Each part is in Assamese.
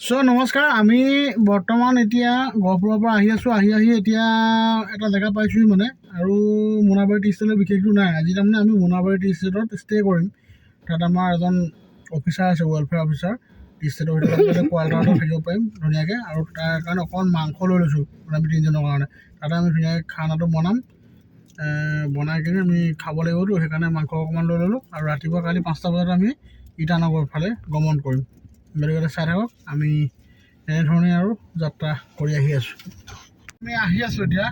নমস্কাৰ। আমি বৰ্তমান এতিয়া গহপুৰৰ পৰা আহি আছোঁ। আহি এতিয়া এটা জেগা পাইছোঁহি মানে, আৰু মোনাবাৰী টি ষ্টেটত বিশেষটো নাই। আজি তাৰমানে আমি মোনাবাৰী টি ষ্টেটত ষ্টে' কৰিম। তাত আমাৰ এজন অফিচাৰ আছে, ৱেলফেয়াৰ অফিচাৰ টি ষ্টেটৰ ভিতৰত কোৱাৰ্টাৰতো থাকিব পাৰিম ধুনীয়াকৈ। আৰু তাৰ কাৰণে অকণমান মাংস লৈ লৈছোঁ মানে আমি তিনিজনৰ কাৰণে। তাতে আমি ধুনীয়াকৈ খানাটো বনাম, বনাই কিনে আমি খাব লাগিবতো, সেইকাৰণে মাংস অকণমান লৈ ল'লোঁ। আৰু ৰাতিপুৱা কালি 5টা বজাত আমি ইটানগৰ ফালে গমন কৰিম। গতিকে চাই থাকক, আমি এনেধৰণে আৰু যাত্ৰা কৰি আহি আছোঁ। আমি আহি আছোঁ এতিয়া,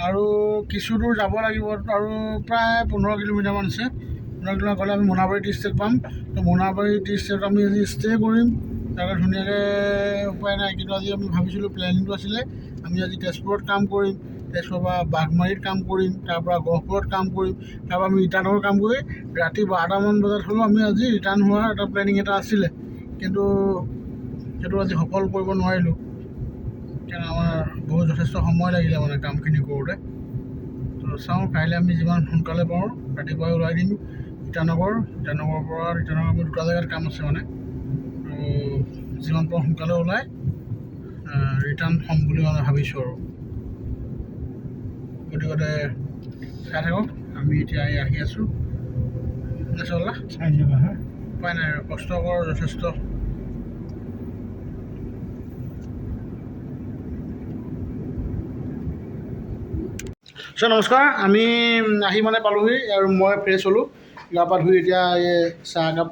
আৰু কিছু দূৰ যাব লাগিব, আৰু প্ৰায় 15 কিলোমিটাৰমান আছে। 15 কিলোমিটাৰ গ'লে আমি মোনাবাৰী টি ষ্টেট পাম। তো মোনাবাৰী টি ষ্টেটত আমি আজি ষ্টে' কৰিম। তাতে ধুনীয়াকৈ উপায় নাই, কিন্তু আজি আমি ভাবিছিলোঁ, প্লেনিংটো আছিলে আমি আজি তেজপুৰত কাম কৰিম, তেজপুৰৰ পৰা বাঘমাৰীত কাম কৰিম, তাৰপৰা গহপুৰত কাম কৰিম, তাৰপৰা আমি ইটানগৰ কাম কৰি ৰাতি 12টামান বজাত হ'লেও আমি আজি ৰিটাৰ্ণ হোৱাৰ এটা প্লেনিং এটা আছিলে। কিন্তু সেইটো আজি সফল কৰিব নোৱাৰিলোঁ, কাৰণ আমাৰ বহুত যথেষ্ট সময় লাগিলে মানে কামখিনি কৰোঁতে। তো চাওঁ, কাইলৈ আমি যিমান সোনকালে পাৰোঁ ৰাতিপুৱাই ওলাই দিম ইটানগৰৰ পৰা। ইটানগৰ আমি 2টা জেগাত কাম আছে মানে, তো যিমান পাৰোঁ সোনকালে ওলাই ৰিটাৰ্ণ হ'ম বুলি মানে ভাবিছোঁ। আৰু গতিকে চাই থাকক, আমি এতিয়া আহি আছোঁ। উপায় নাই, কষ্টকৰ যথেষ্ট। নমস্কাৰ। আমি আহি মানে পালোঁহি, আৰু মই ফ্ৰেছ হ'লোঁ, গা পা ধুই এতিয়া এই চাহ একাপ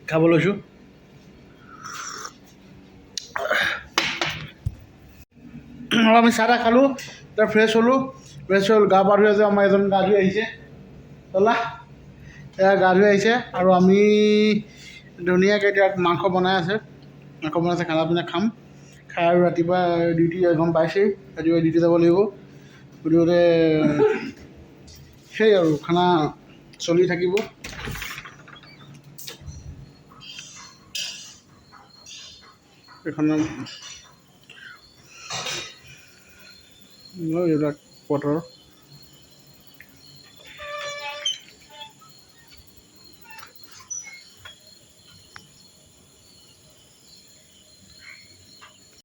খাব লৈছোঁ। আৰু আমি চাহ তাহ খালোঁ, এতিয়া ফ্ৰেছ হ'লোঁ, গা পা ধুই আছে। আমাৰ এজন গা ধুই আহিছে, এয়া গা ধুই আহিছে। আৰু আমি ধুনীয়াকৈ এতিয়া মাংস বনাই আছে, খানা পিনা খাম। খাই আৰু ৰাতিপুৱা ডিউটি গম পাইছেই, ৰাতিপুৱা ডিউটি যাব লাগিব। গতিকে সেই আৰু খানা চলি থাকিব। এইবিলাক পথৰ